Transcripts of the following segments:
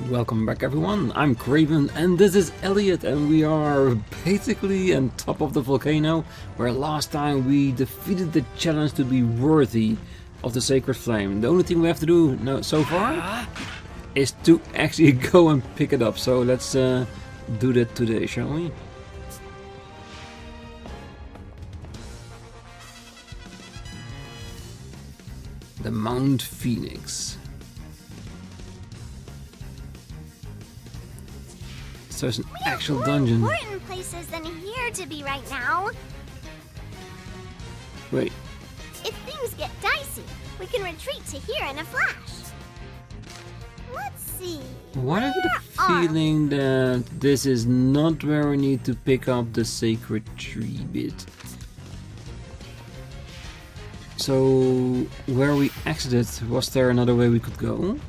Welcome back everyone, I'm Craven and this is Elliot, and we are basically on top of the volcano where last time we defeated the challenge to be worthy of the sacred flame. The only thing we have to do now so far is to actually go and pick it up, so let's do that today, shall we? The Mount Phoenix. So it's an actual dungeon. More important places than here to be right now. Wait. If things get dicey, we can retreat to here in a flash. Let's see. Why do I get a feeling that this is not where we need to pick up the sacred tree bit? So, where we exited, was there another way we could go?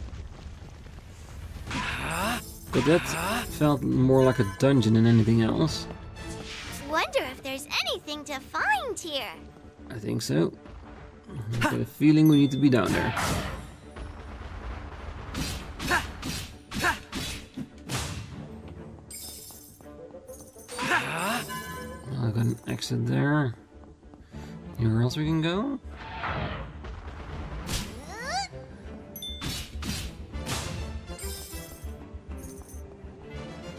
But that felt more like a dungeon than anything else. Wonder if there's anything to find here. I think so. I get a feeling we need to be down there. I got an exit there. Anywhere else we can go?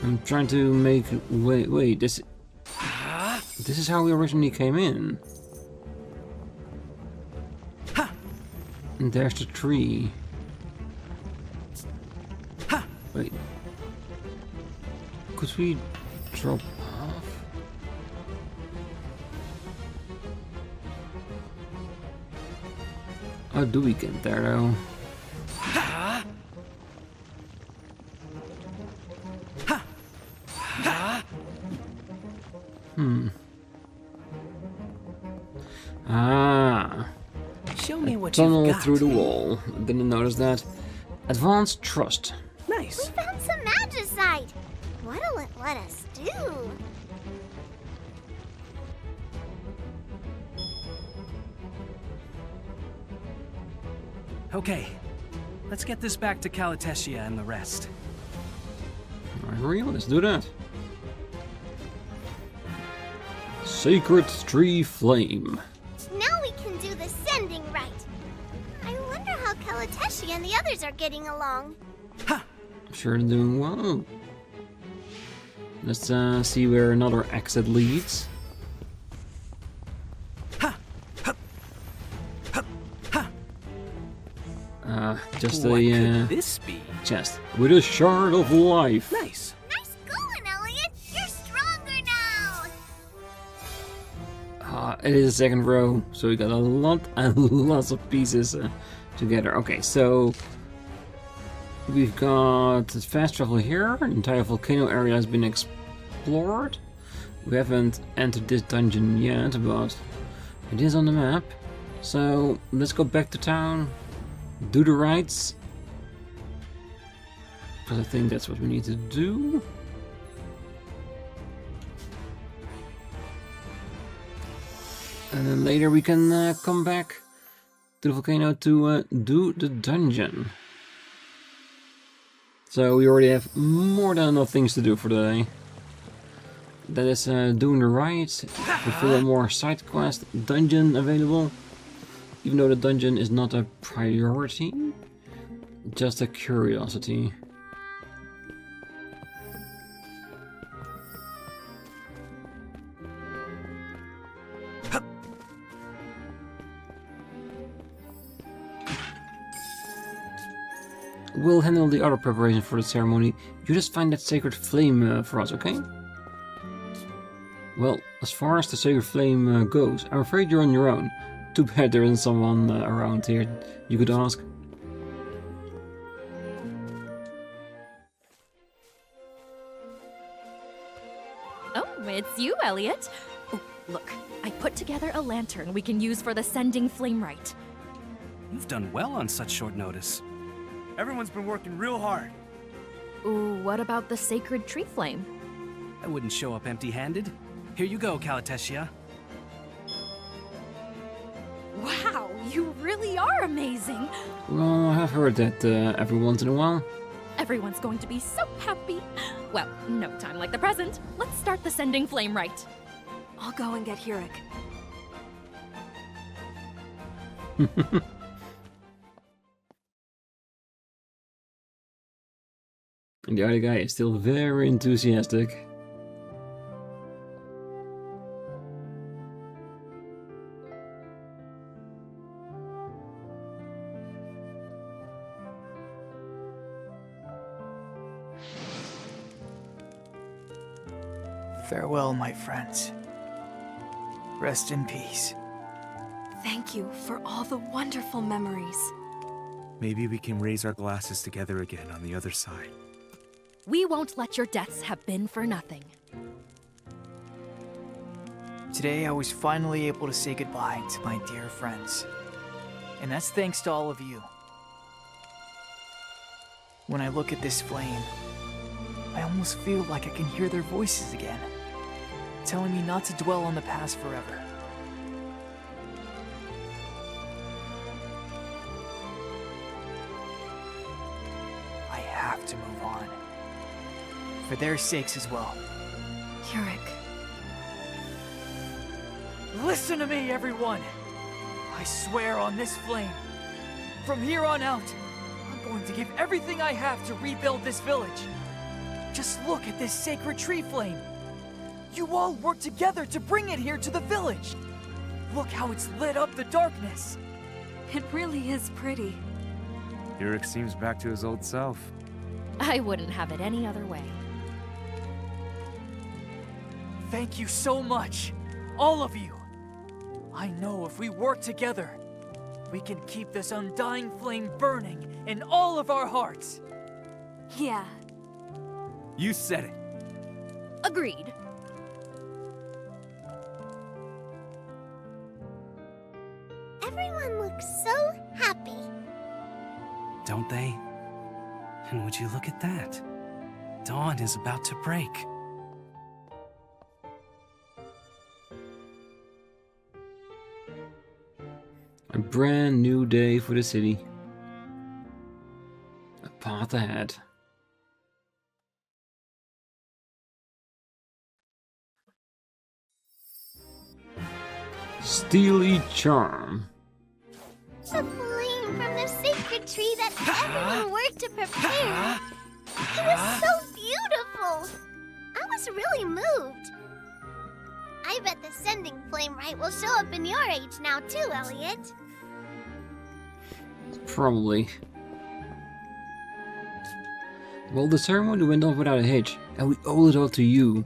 I'm trying to make... Wait, this is how we originally came in. And there's the tree. Wait. Could we drop off? How do we get there though? Show me what Tunnel you've got. through the wall. Didn't notice that. Advanced trust. Nice. We found some magicite. What'll it let us do? Okay, let's get this back to Calatesia and the rest. I agree, let's do that. Sacred Tree Flame. Now we can do the sending right. I wonder how Calatesia and the others are getting along. Ha! I'm sure they're doing well. Let's see where another exit leads. Just What a could this be? chest with a shard of life. Nice. Nice going, Elliot. You're stronger now. It is a second row, so we got a lot and lots of pieces together. Okay, so we've got fast travel here. The entire volcano area has been explored. We haven't entered this dungeon yet, but it is on the map. So let's go back to town, do the rites, because I think that's what we need to do. And then later we can come back to the volcano to do the dungeon. So we already have more than enough things to do for today. That is doing the rites, fulfill a more side quest, dungeon available. Even though the dungeon is not a priority, just a curiosity. We'll handle the other preparation for the ceremony. You just find that sacred flame for us, okay? Well, as far as the sacred flame goes, I'm afraid you're on your own. Too bad there isn't someone around here you could ask. Oh, it's you, Elliot. Oh, look, I put together a lantern we can use for the sending flame rite. You've done well on such short notice. Everyone's been working real hard. Ooh, what about the sacred tree flame? I wouldn't show up empty-handed. Here you go, Calatesia. Wow, you really are amazing. Well, I have heard that every once in a while. Everyone's going to be so happy. Well, no time like the present. Let's start the sending flame rite. I'll go and get Hurik. And the other guy is still very enthusiastic. Farewell, my friends. Rest in peace. Thank you for all the wonderful memories. Maybe we can raise our glasses together again on the other side. We won't let your deaths have been for nothing. Today I was finally able to say goodbye to my dear friends. And that's thanks to all of you. When I look at this flame, I almost feel like I can hear their voices again, telling me not to dwell on the past forever. I have to move on. For their sakes as well. Hurik. Listen to me, everyone! I swear on this flame, from here on out, I'm going to give everything I have to rebuild this village. Just look at this sacred tree flame. You all worked together to bring it here to the village. Look how it's lit up the darkness. It really is pretty. Hurik seems back to his old self. I wouldn't have it any other way. Thank you so much, all of you. I know if we work together, we can keep this undying flame burning in all of our hearts. Yeah. You said it. Agreed. Everyone looks so happy. Don't they? And would you look at that? Dawn is about to break. A brand new day for the city. A path ahead. Steely Charm. The flame from the sacred tree that everyone worked to prepare. It was so beautiful. I was really moved. I bet the sending flame rite will show up in your age now too, Elliot. Probably. Well, the ceremony went off without a hitch, and we owe it all to you.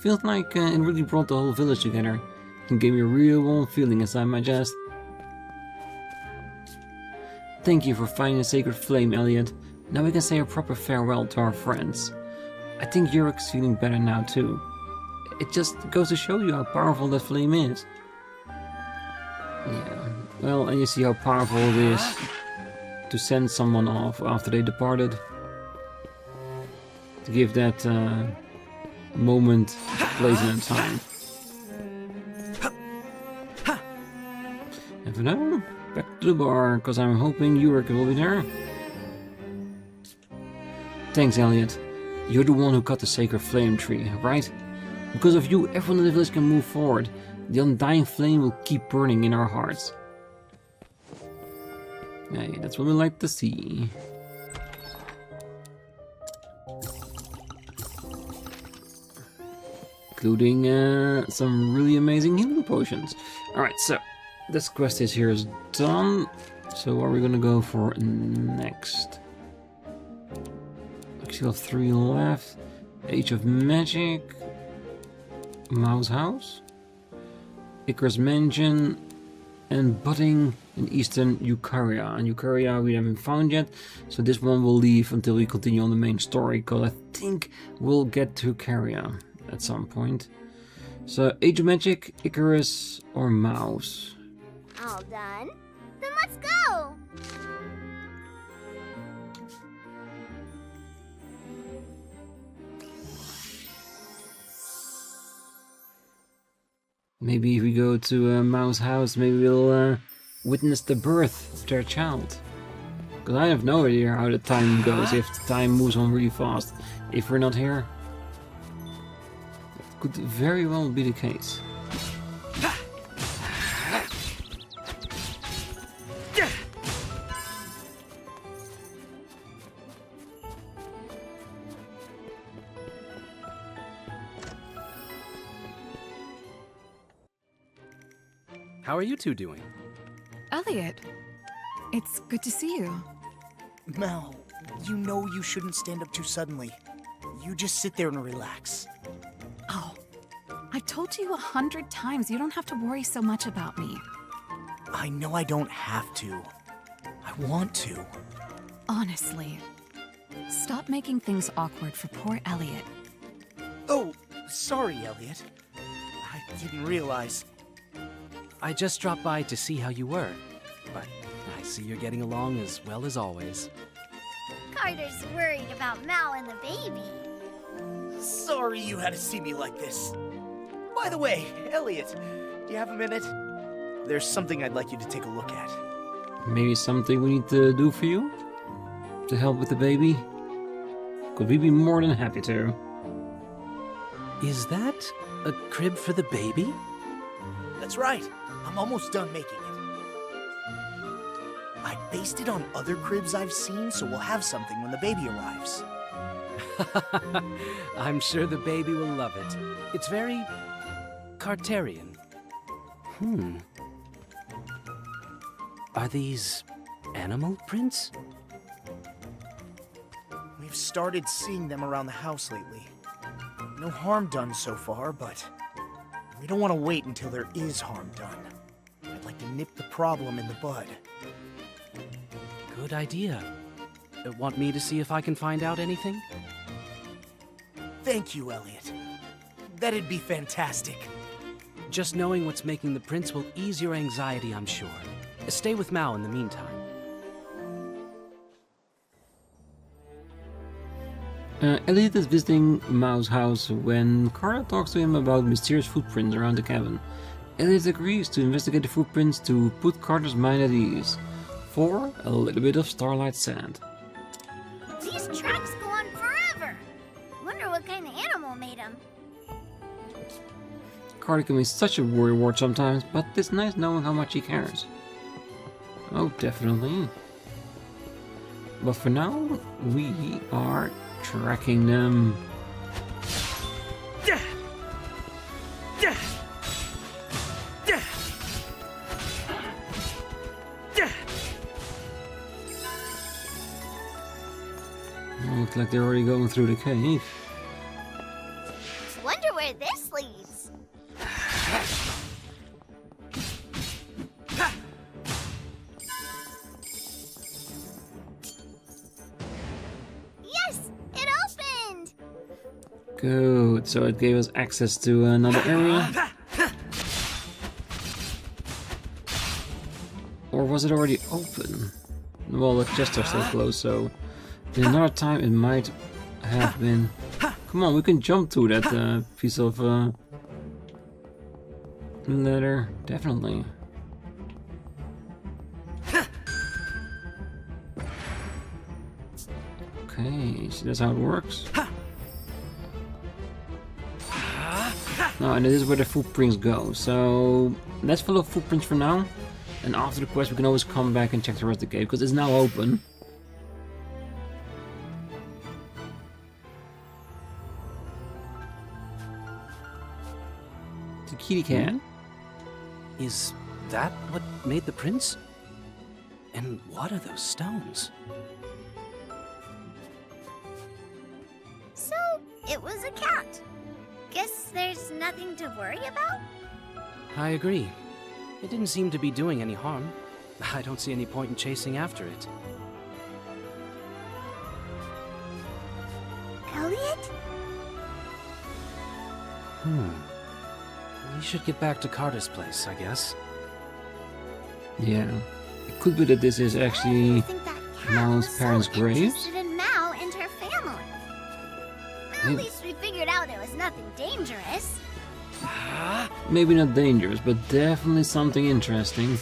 Feels like it really brought the whole village together, and gave me a real warm feeling inside my chest. Thank you for finding the sacred flame, Elliot. Now we can say a proper farewell to our friends. I think Yurik's feeling better now too. It just goes to show you how powerful that flame is. Yeah, well, and you see how powerful it is to send someone off after they departed. To give that moment, place and time. And for now, back to the bar, because I'm hoping Yurik will be there. Thanks, Elliot. You're the one who cut the sacred flame tree, right? Because of you, everyone in the village can move forward. The undying flame will keep burning in our hearts. Hey, that's what we like to see. Including some really amazing healing potions. Alright, so this quest here is done. So what are we gonna go for next? We still have 3 left. Age of Magic. Mouse House. Icarus Mansion. And Budding in Eastern Eukaria. And Eukaria we haven't found yet. So this one will leave until we continue on the main story. Because I think we'll get to Eukaria at some point. So Age of Magic, Icarus, or Mouse? All done? Then let's go! Maybe if we go to Mouse House, maybe we'll witness the birth of their child. Because I have no idea how the time goes, if the time moves on really fast. If we're not here, it could very well be the case. How are you two doing? Elliot, it's good to see you. Mel, you know you shouldn't stand up too suddenly. You just sit there and relax. Oh, I've told you 100 times you don't have to worry so much about me. I know I don't have to. I want to. Honestly, stop making things awkward for poor Elliot. Oh, sorry, Elliot. I didn't realize. I just dropped by to see how you were, but I see you're getting along as well as always. Carter's worried about Mal and the baby. Sorry you had to see me like this. By the way, Elliot, do you have a minute? There's something I'd like you to take a look at. Maybe something we need to do for you? To help with the baby? Could we be more than happy to? Is that a crib for the baby? That's right. I'm almost done making it. I based it on other cribs I've seen, so we'll have something when the baby arrives. I'm sure the baby will love it. It's very Carterian. Are these animal prints? We've started seeing them around the house lately. No harm done so far, but we don't want to wait until there is harm done. I'd like to nip the problem in the bud. Good idea. Want me to see if I can find out anything? Thank you, Elliot. That'd be fantastic. Just knowing what's making the prints will ease your anxiety, I'm sure. Stay with Mao in the meantime. Elliot is visiting Mao's house when Carter talks to him about mysterious footprints around the cabin. Elliot agrees to investigate the footprints to put Carter's mind at ease. For a little bit of starlight sand. These tracks go on forever. Wonder what kind of animal made them. Carter can be such a worrywart sometimes, but it's nice knowing how much he cares. Oh, definitely. But for now, we are tracking them. Looks like they're already going through the cave. Wonder where this leads. Yes, it opened. Good, so it gave us access to another area. Or was it already open? Well, the chests are still closed, so in another time it might have been. Come on, we can jump to that piece of leather, definitely. Okay, so that's how it works. No, and it is where the footprints go, so let's follow footprints for now. And after the quest we can always come back and check the rest of the cave, because it's now open. The kitty cat. Is that what made the prints? And what are those stones? So, it was a cat. Guess there's nothing to worry about? I agree. It didn't seem to be doing any harm. I don't see any point in chasing after it. Elliot? We should get back to Carter's place, I guess. Yeah. It could be that this is actually I think that cat Mal's was parents' so graves? interested in Mal and her family. Well, at least we figured out it was nothing dangerous. Maybe not dangerous, but definitely something interesting.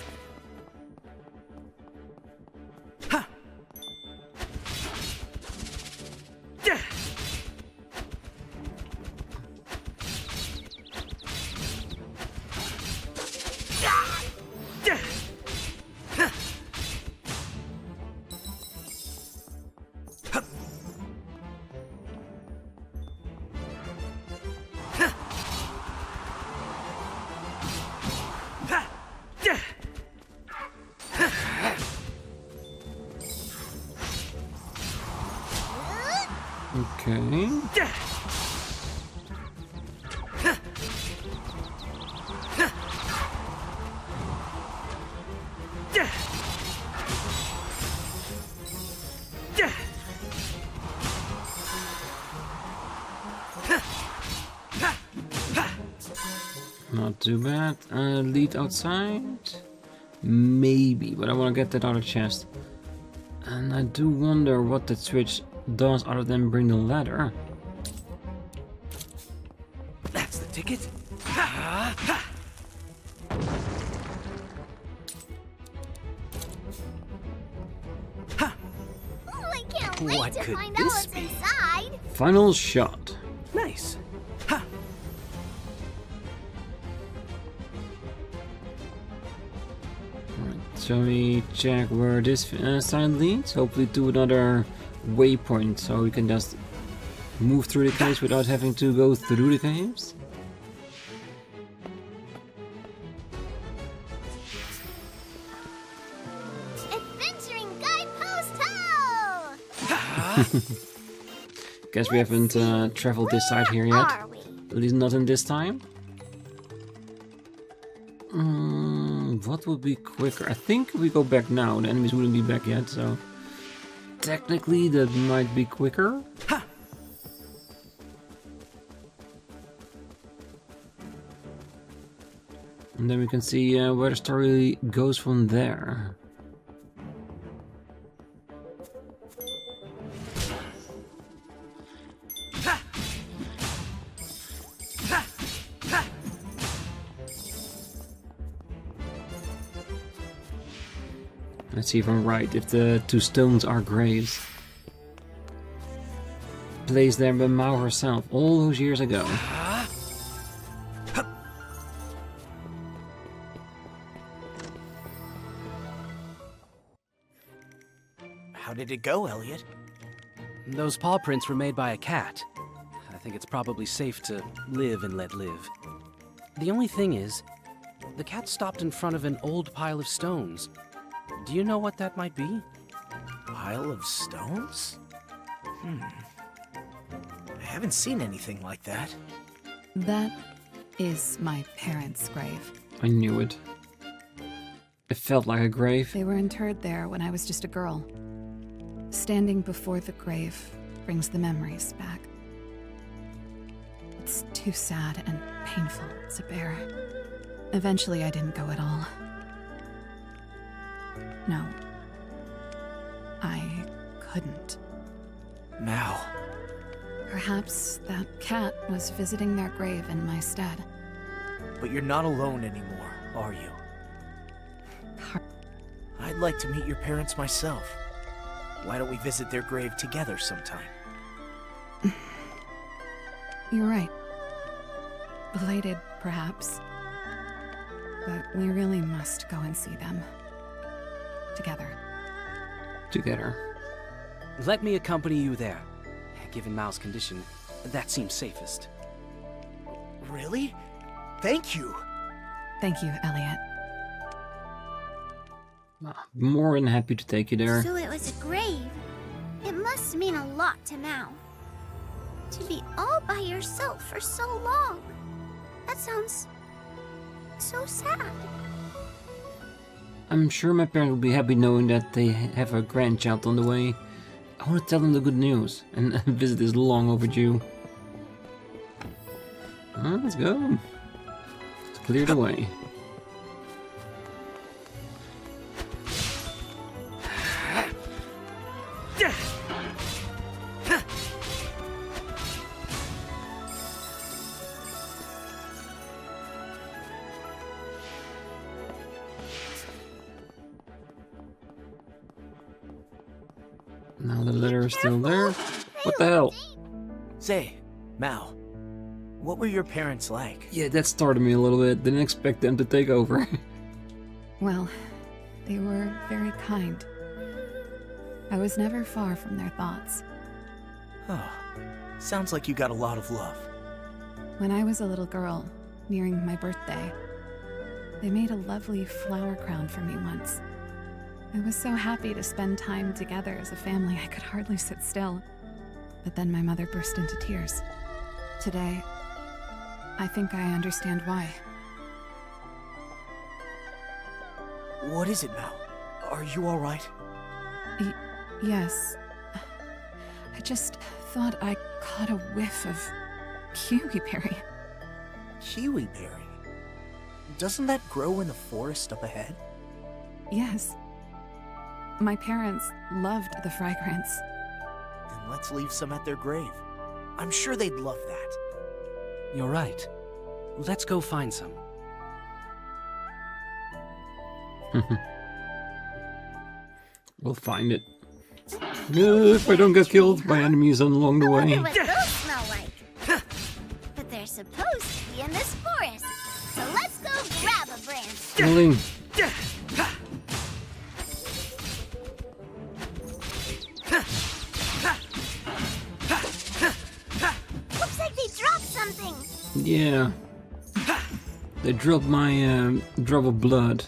Okay. Not too bad. Lead outside? Maybe, but I want to get that other chest. And I do wonder what the switch does other than bring the ladder. That's the ticket. Oh, I can't wait What to could find out this what's be? inside. Final shot. Nice. Shall we check where this sign leads? Hopefully to another waypoint, so we can just move through the caves without having to go through the caves. Adventuring Guidepost Ho! Guess we haven't traveled this side here yet. Are we? At least not in this time. What would be quicker? I think if we go back now, the enemies wouldn't be back yet, so technically that might be quicker. And then we can see where the story goes from there. Let's see if I'm right, if the two stones are graves. Placed there by Mao herself all those years ago. How did it go, Elliot? Those paw prints were made by a cat. I think it's probably safe to live and let live. The only thing is, the cat stopped in front of an old pile of stones. Do you know what that might be? Pile of stones? I haven't seen anything like that. That is my parents' grave. I knew it. It felt like a grave. They were interred there when I was just a girl. Standing before the grave brings the memories back. It's too sad and painful to bear. Eventually, I didn't go at all. No. I couldn't. Mao. Perhaps that cat was visiting their grave in my stead. But you're not alone anymore, are you? I'd like to meet your parents myself. Why don't we visit their grave together sometime? You're right. Belated, perhaps. But we really must go and see them. Together. Together. Let me accompany you there. Given Mao's condition, that seems safest. Really? Thank you. Thank you, Elliot. More than happy to take you there. So it was a grave. It must mean a lot to Mao. To be all by yourself for so long. That sounds so sad. I'm sure my parents will be happy knowing that they have a grandchild on the way. I want to tell them the good news, and a visit is long overdue. Let's go. Let's clear the way. Now the letter is still there. What the hell? Say, Mao, what were your parents like? Yeah, that started me a little bit. Didn't expect them to take over. Well, they were very kind. I was never far from their thoughts. Oh, sounds like you got a lot of love. When I was a little girl, nearing my birthday, they made a lovely flower crown for me once. I was so happy to spend time together as a family, I could hardly sit still. but then my mother burst into tears. Today, I think I understand why. What is it, Mal? Are you alright? Yes. I just thought I caught a whiff of kiwiberry. Kiwiberry? Doesn't that grow in the forest up ahead? Yes. My parents loved the fragrance. Then let's leave some at their grave. I'm sure they'd love that. You're right. Let's go find some. We'll find it. If I don't get killed by enemies along the I wonder way. what those smell like. But they're supposed to be in this forest. So let's go grab a branch. Killing. Looks like they dropped something. Yeah. They dropped my drop of blood.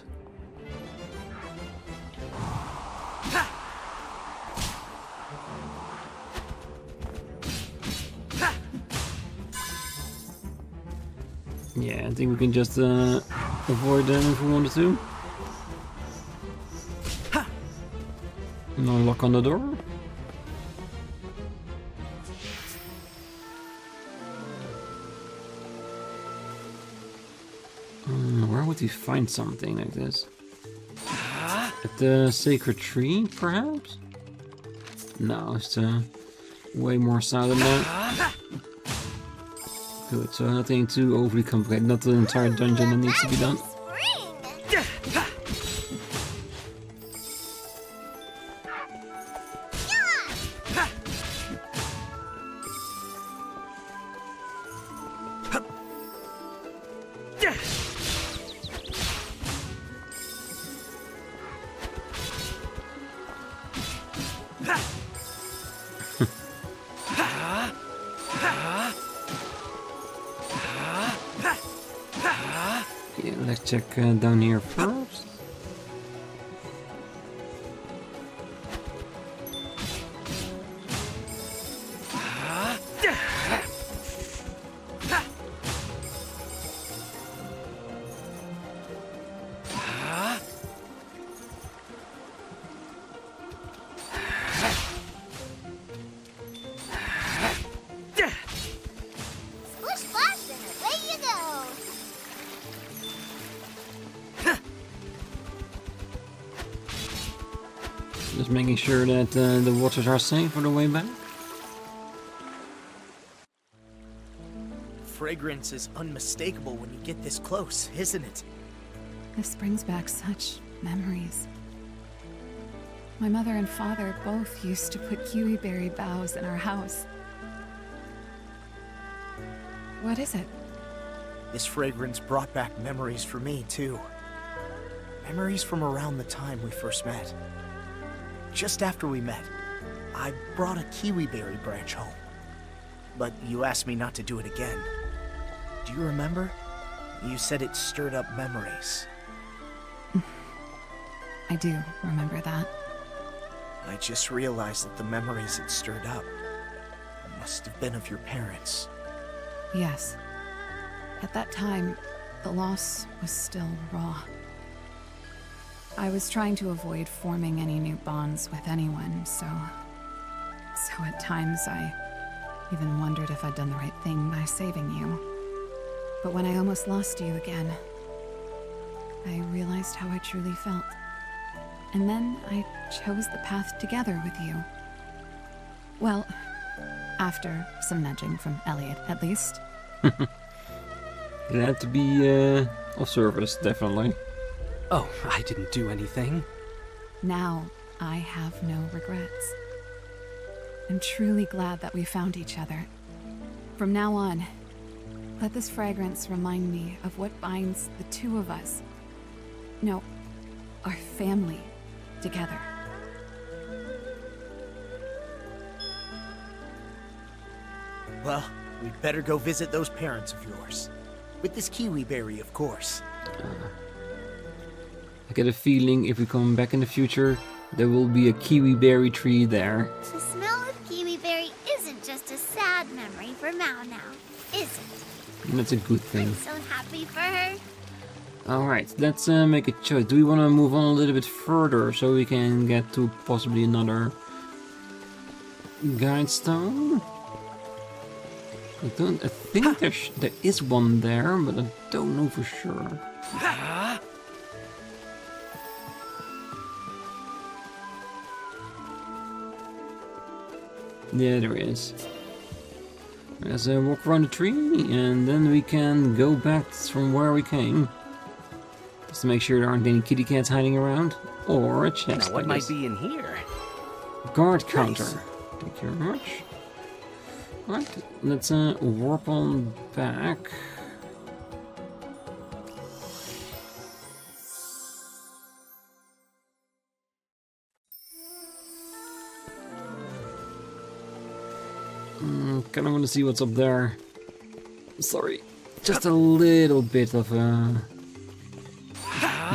Yeah, I think we can just avoid them if we wanted to. No lock on the door. Where would we find something like this? At the sacred tree, perhaps? No, it's way more south than that. Good, so nothing too overly complicated, not the entire dungeon that needs to be done. Yeah, let's check down here first. Splish splash and away you go. Just making sure that the waters are safe on the way back. Fragrance is unmistakable when you get this close, isn't it? This brings back such memories. My mother and father both used to put kiwiberry boughs in our house. What is it? This fragrance brought back memories for me, too. Memories from around the time we first met. Just after we met, I brought a kiwiberry branch home. But you asked me not to do it again. Do you remember? You said it stirred up memories. I do remember that. I just realized that the memories it stirred up must have been of your parents. Yes. At that time, the loss was still raw. I was trying to avoid forming any new bonds with anyone, so at times I even wondered if I'd done the right thing by saving you. But when I almost lost you again, I realized how I truly felt. And then I chose the path together with you. Well, after some nudging from Elliot, at least. Glad to be of service, definitely. Oh, I didn't do anything. Now, I have no regrets. I'm truly glad that we found each other. From now on, let this fragrance remind me of what binds the two of us. No, our family together. Well, we'd better go visit those parents of yours. With this kiwiberry, of course. I get a feeling if we come back in the future, there will be a kiwiberry tree there. The smell of kiwiberry isn't just a sad memory for Mao now, is it? That's a good thing. I'm so happy for her. Alright, let's make a choice. Do we want to move on a little bit further so we can get to possibly another guide stone? I think there is one there, but I don't know for sure. Yeah, there is. Let's walk around the tree, and then we can go back from where we came. Just to make sure there aren't any kitty cats hiding around. Or a chest. Now, what might be in here? Guard counter. Thank you very much. Alright, let's warp on back. Kinda want to see what's up there. Sorry, just a little bit of a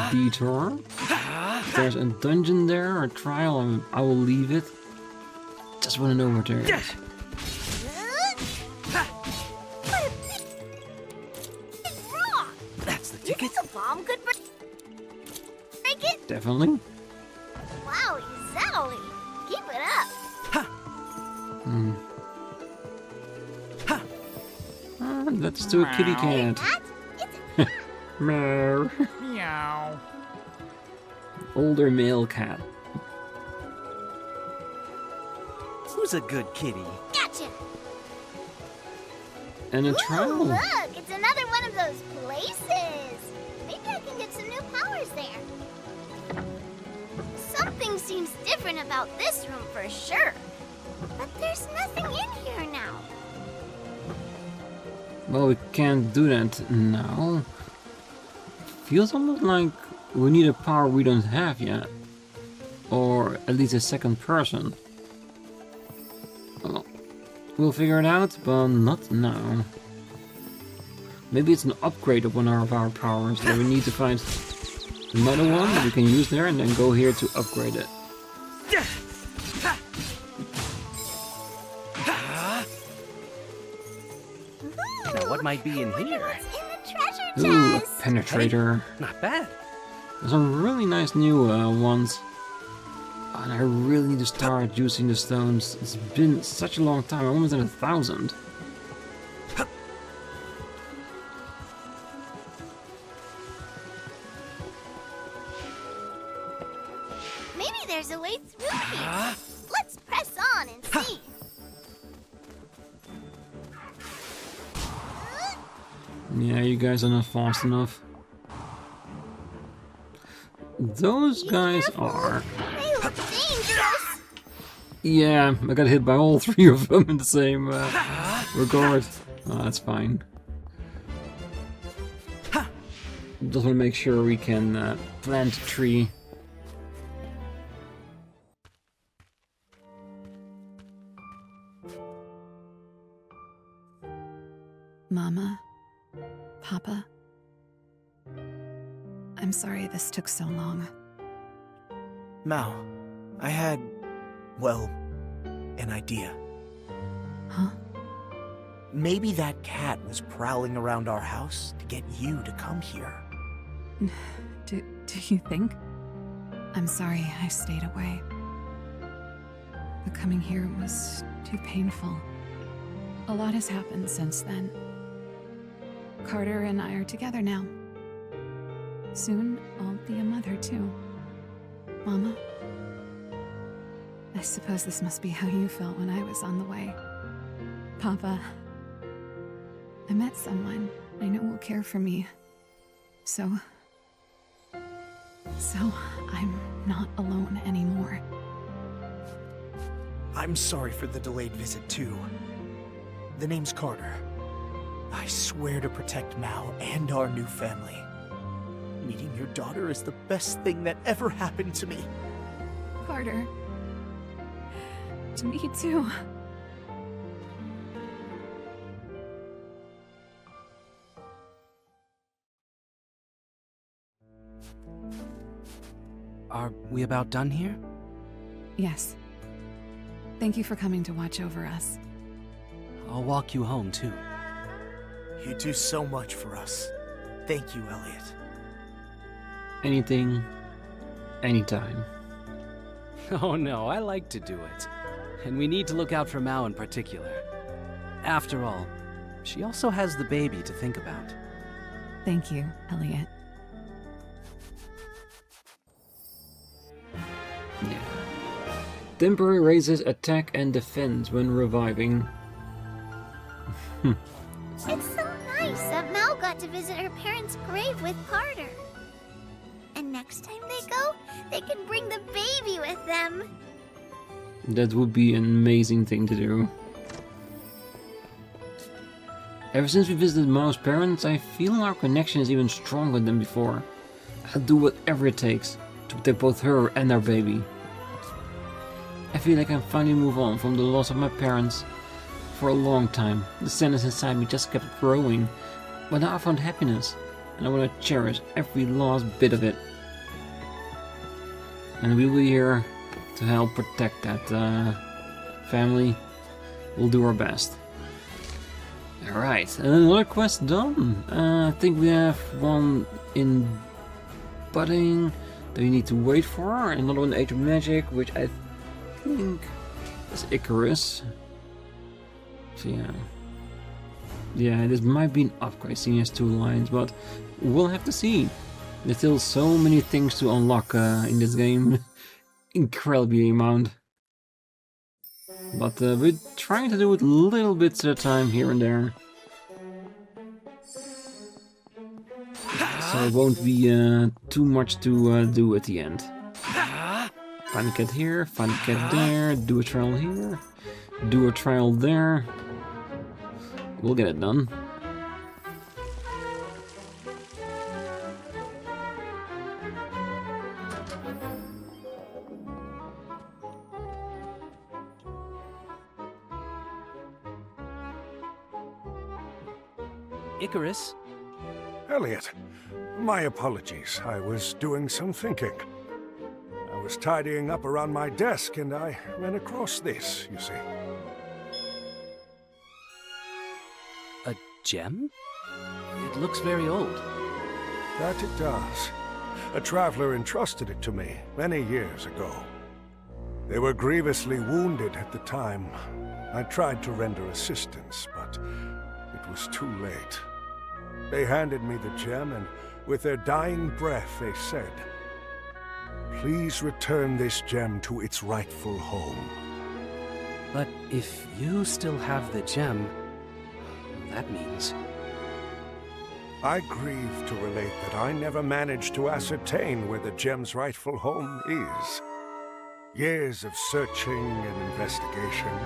detour. If there's a dungeon there or a trial, I will leave it. Just want to know what there is. What a big rock! That's the You ticket. think a bomb could break it? Definitely. Wowie zowie! Keep it up! Let's do a kitty cat. Cat? It's a cat! Meow. Meow. Older male cat. Who's a good kitty? Gotcha! And a Ooh, trial. look! It's another one of those places! Maybe I can get some new powers there. Something seems different about this room for sure. But there's nothing in here now. Well, we can't do that now. Feels almost like we need a power we don't have yet. Or at least a second person. Well, we'll figure it out, but not now. Maybe it's an upgrade of one of our powers that we need to find another one that we can use there and then go here to upgrade it. Now, what might be in here? What's in the treasure Ooh, a chest? penetrator. Not bad. There's some really nice new ones. And I really need to start using the stones. It's been such a long time, I'm almost at 1,000. Maybe there's a way through here. Let's press on and see. Yeah, you guys are not fast enough. Those guys are... They look dangerous. Yeah, I got hit by all three of them in the same regard. Oh, that's fine. Just want to make sure we can plant a tree. Mama, Papa, I'm sorry this took so long. Mao, I had, well, an idea. Huh? Maybe that cat was prowling around our house to get you to come here. Do you think? I'm sorry I stayed away. But coming here was too painful. A lot has happened since then. Carter and I are together now. Soon, I'll be a mother too. Mama? I suppose this must be how you felt when I was on the way. Papa, I met someone I know will care for me. So I'm not alone anymore. I'm sorry for the delayed visit, too. The name's Carter. I swear to protect Mao and our new family. Meeting your daughter is the best thing that ever happened to me. Carter. To me too. Are we about done here? Yes. Thank you for coming to watch over us. I'll walk you home, too. You do so much for us. Thank you, Elliot. Anything, anytime. Oh no, I like to do it. And we need to look out for Mao in particular. After all, she also has the baby to think about. Thank you, Elliot. Yeah. Temporary raises attack and defense when reviving. It's so nice that Mal got to visit her parents' grave with Carter. And next time they go, they can bring the baby with them. That would be an amazing thing to do. Ever since we visited Mao's parents, I feel our connection is even stronger than before. I'll do whatever it takes to protect both her and our baby. I feel like I can finally move on from the loss of my parents. For a long time, the sadness inside me just kept growing, but now I found happiness, and I want to cherish every last bit of it. And we'll be here to help protect that family. We'll do our best. Alright, another quest done. I think we have one in budding that we need to wait for, and another one in Age of Magic, which I think is Icarus. So yeah, this might be an upgrade seeing as 2 lines, but we'll have to see. There's still so many things to unlock in this game. Incredibly amount. But we're trying to do it little bits at a time here and there. So it won't be too much to do at the end. Find a cat here, find a cat there, do a trial here, do a trial there. We'll get it done. Icarus? Elliot, my apologies. I was doing some thinking. I was tidying up around my desk and I ran across this, you see. A gem? It looks very old. That it does. A traveler entrusted it to me many years ago. They were grievously wounded at the time. I tried to render assistance, but it was too late. They handed me the gem, and with their dying breath they said, "Please return this gem to its rightful home." But if you still have the gem, that means... I grieve to relate that I never managed to ascertain where the gem's rightful home is. Years of searching and investigation.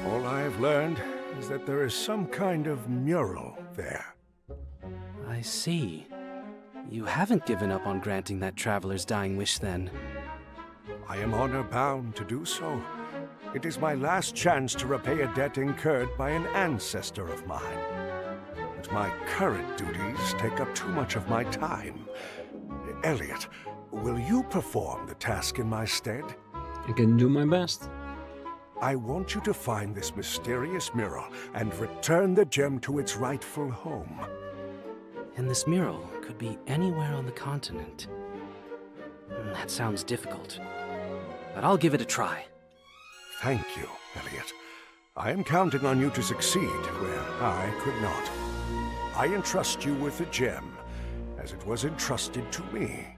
All I have learned is that there is some kind of mural there. I see. You haven't given up on granting that traveler's dying wish, then. I am honor-bound to do so. It is my last chance to repay a debt incurred by an ancestor of mine. But my current duties take up too much of my time. Elliot, will you perform the task in my stead? I can do my best. I want you to find this mysterious mural and return the gem to its rightful home. And this mural could be anywhere on the continent. That sounds difficult, but I'll give it a try. Thank you, Elliot. I am counting on you to succeed where I could not. I entrust you with the gem, as it was entrusted to me.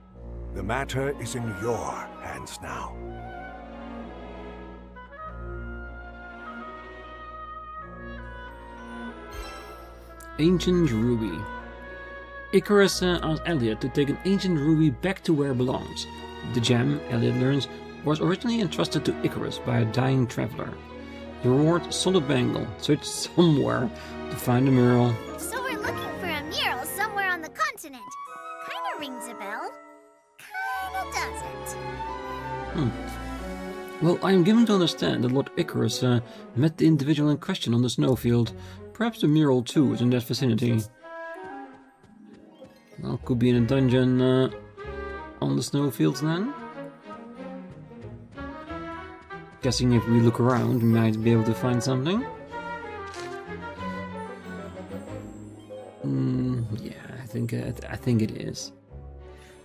The matter is in your hands now. Ancient Ruby. Icarus asks Elliot to take an ancient ruby back to where it belongs. The gem, Elliot learns, was originally entrusted to Icarus by a dying traveler. The reward, solid bangle. Search somewhere to find the mural. So we're looking for a mural somewhere on the continent. Kinda rings a bell. Kinda doesn't. Well, I am given to understand that Lord Icarus met the individual in question on the snowfield. Perhaps the mural too is in that vicinity. Well, could be in a dungeon on the snowfields then. Guessing if we look around, we might be able to find something. Yeah, I think it is.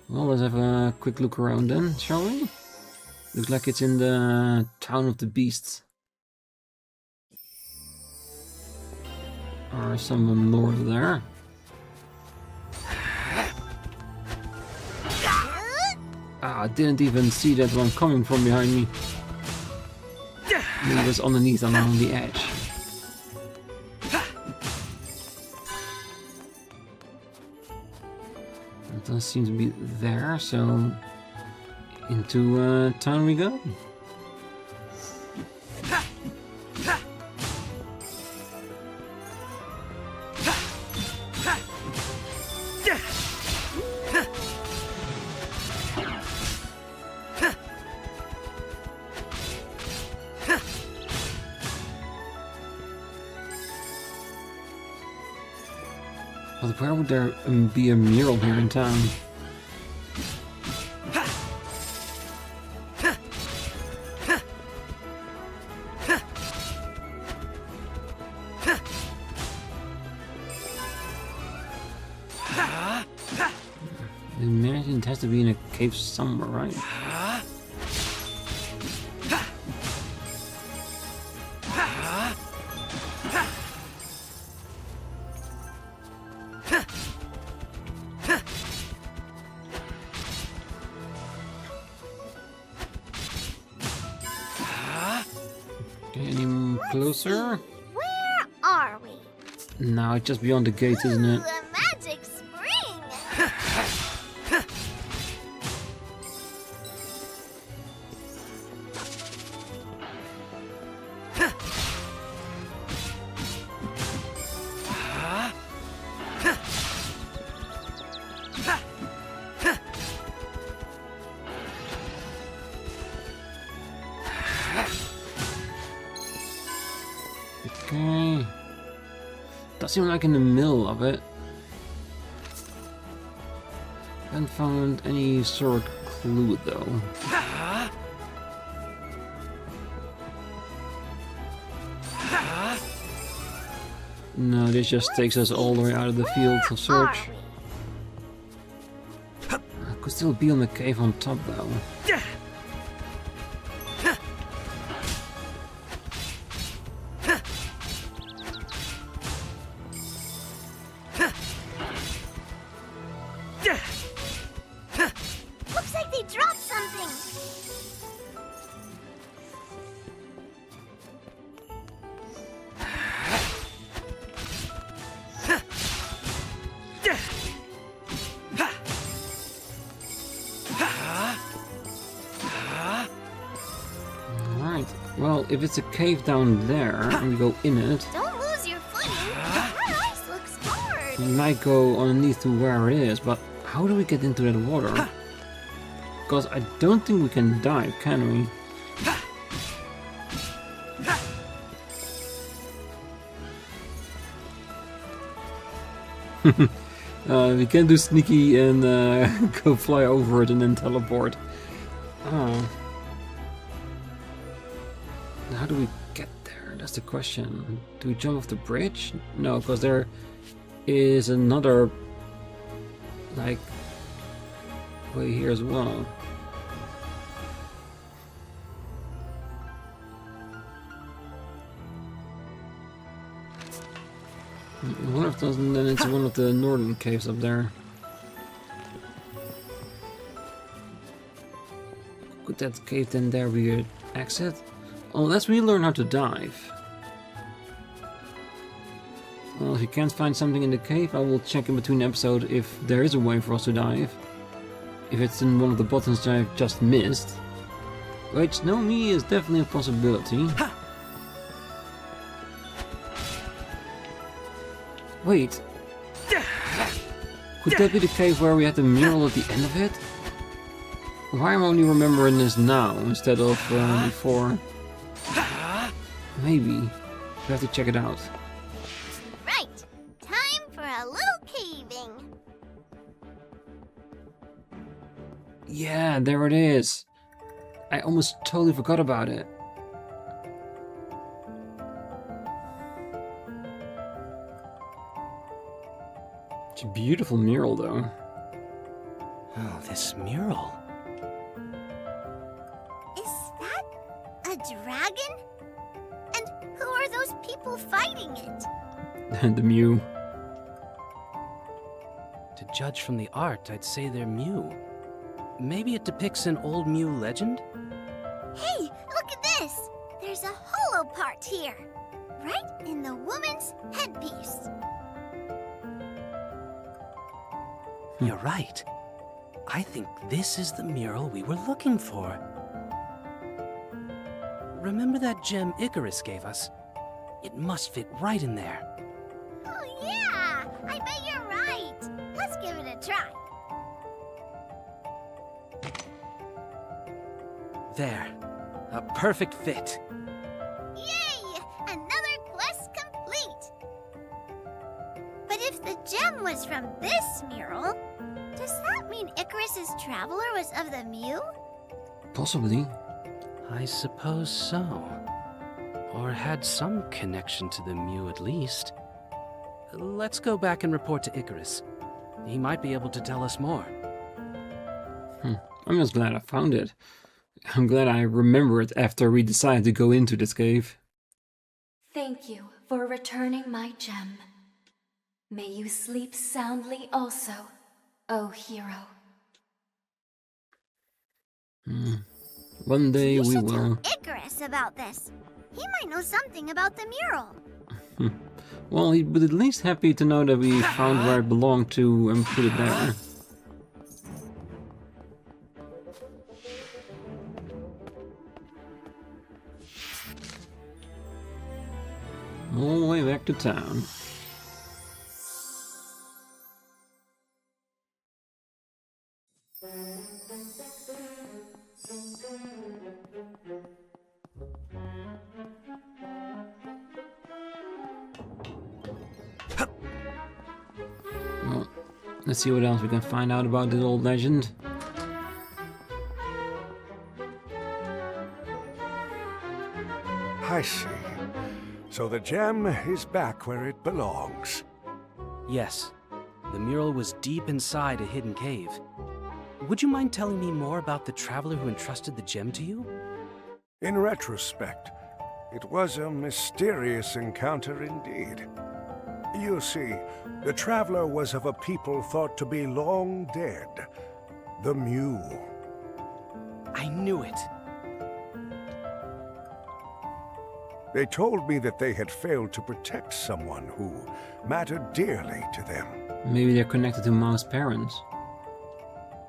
Well, let's have a quick look around then, shall we? Looks like it's in the town of the beasts. Or some north there. Ah, I didn't even see that one coming from behind me. Maybe it was underneath and on the edge. It doesn't seem to be there, so into town we go. But where would there be a mural here in town? I imagine it has to be in a cave somewhere, right? Any closer? Where are we? No, it's just beyond the gate, isn't it? Ooh, a magic spring! Okay. Does seem like in the middle of it. Haven't found any sort of clue though. No, this just takes us all the way out of the field of search. Could still be on the cave on top though. Looks like they dropped something! Alright, well, if it's a cave down there and we go in it, Don't lose your footing! That ice looks hard! we might go underneath to where it is, but how do we get into that water? Because I don't think we can dive, can we? We can do sneaky and go fly over it and then teleport. Oh. How do we get there? That's the question. Do we jump off the bridge? No, because there is another like way here as well. One of those, and then it's one of the northern caves up there. Could that cave then there be an exit? Unless we learn how to dive. Well, if you can't find something in the cave, I will check in between episodes if there is a way for us to dive. If it's in one of the buttons that I've just missed. Which, no, me is definitely a possibility. Wait. Could that be the cave where we had the mural at the end of it? Why am I only remembering this now instead of before? Maybe. We have to check it out. Right, time for a little caving. Yeah, there it is. I almost totally forgot about it. It's a beautiful mural, though. Oh, this mural. Is that a dragon? And who are those people fighting it? The Mew. To judge from the art, I'd say they're Mew. Maybe it depicts an old Mew legend? Hey, look at this! There's a hollow part here, right in the woman's headpiece. You're right. I think this is the mural we were looking for. Remember that gem Icarus gave us? It must fit right in there. Oh yeah! I bet you're right! Let's give it a try. There. A perfect fit. Yay! Another quest complete! But if the gem was from this mural, does that mean Icarus's traveler was of the Mew? Possibly. I suppose so. Or had some connection to the Mew at least. Let's go back and report to Icarus. He might be able to tell us more. I'm just glad I found it. I'm glad I remember it after we decided to go into this cave. Thank you for returning my gem. May you sleep soundly also, O hero. One day You we should will. tell Icarus about this. He might know something about the mural. Well, he would at least happy to know that we found where it belonged to and put it there. All the way back to town. Well, let's see what else we can find out about this old legend. I see. So the gem is back where it belongs. Yes. The mural was deep inside a hidden cave. Would you mind telling me more about the traveler who entrusted the gem to you? In retrospect, it was a mysterious encounter indeed. You see, the traveler was of a people thought to be long dead. The Mew. I knew it. They told me that they had failed to protect someone who mattered dearly to them. Maybe they're connected to Mao's parents.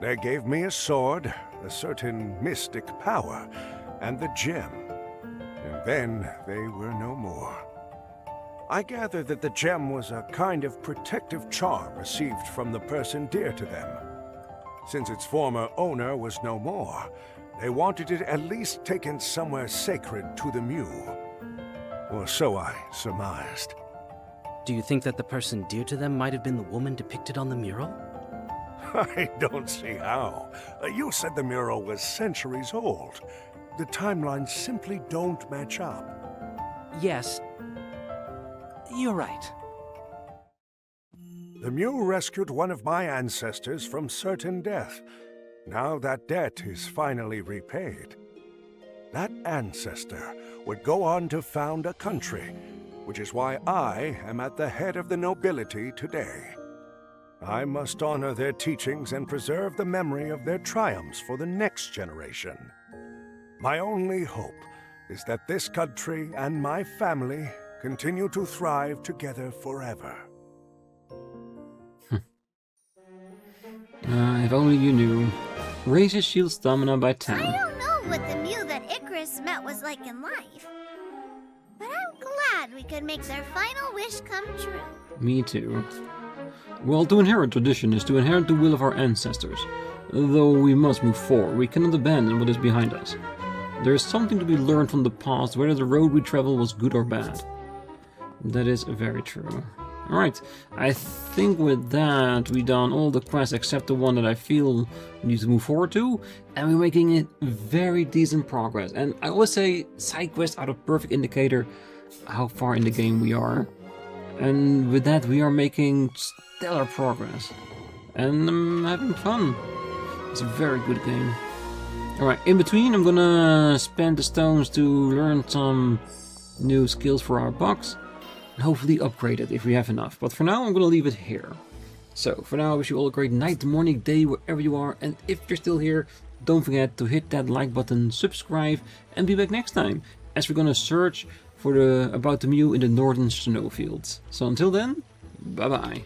They gave me a sword, a certain mystic power, and the gem. And then they were no more. I gather that the gem was a kind of protective charm received from the person dear to them. Since its former owner was no more, they wanted it at least taken somewhere sacred to the Mew. Or so I surmised. Do you think that the person dear to them might have been the woman depicted on the mural? I don't see how. You said the mural was centuries old. The timelines simply don't match up. Yes. You're right. The Mew rescued one of my ancestors from certain death. Now that debt is finally repaid. That ancestor would go on to found a country, which is why I am at the head of the nobility today. I must honor their teachings and preserve the memory of their triumphs for the next generation. My only hope is that this country and my family continue to thrive together forever. If only you knew. Raise his shield stamina by I 10. don't know what the Mew that Icarus met was like in life. But I'm glad we could make their final wish come true. Me too. Well, to inherit tradition is to inherit the will of our ancestors. Though we must move forward, we cannot abandon what is behind us. There is something to be learned from the past, whether the road we travel was good or bad. That is very true. Alright, I think with that we've done all the quests except the one that I feel we need to move forward to, and we're making it very decent progress. And I always say side quests are the perfect indicator how far in the game we are. And with that, we are making stellar progress. And I'm having fun. It's a very good game. Alright, in between I'm gonna spend the stones to learn some new skills for our box. And hopefully upgrade it if we have enough. But for now I'm gonna leave it here. So, for now I wish you all a great night, morning, day, wherever you are. And if you're still here, don't forget to hit that like button, subscribe, and be back next time. As we're gonna search for about the Mew in the northern snowfields. So until then, bye bye.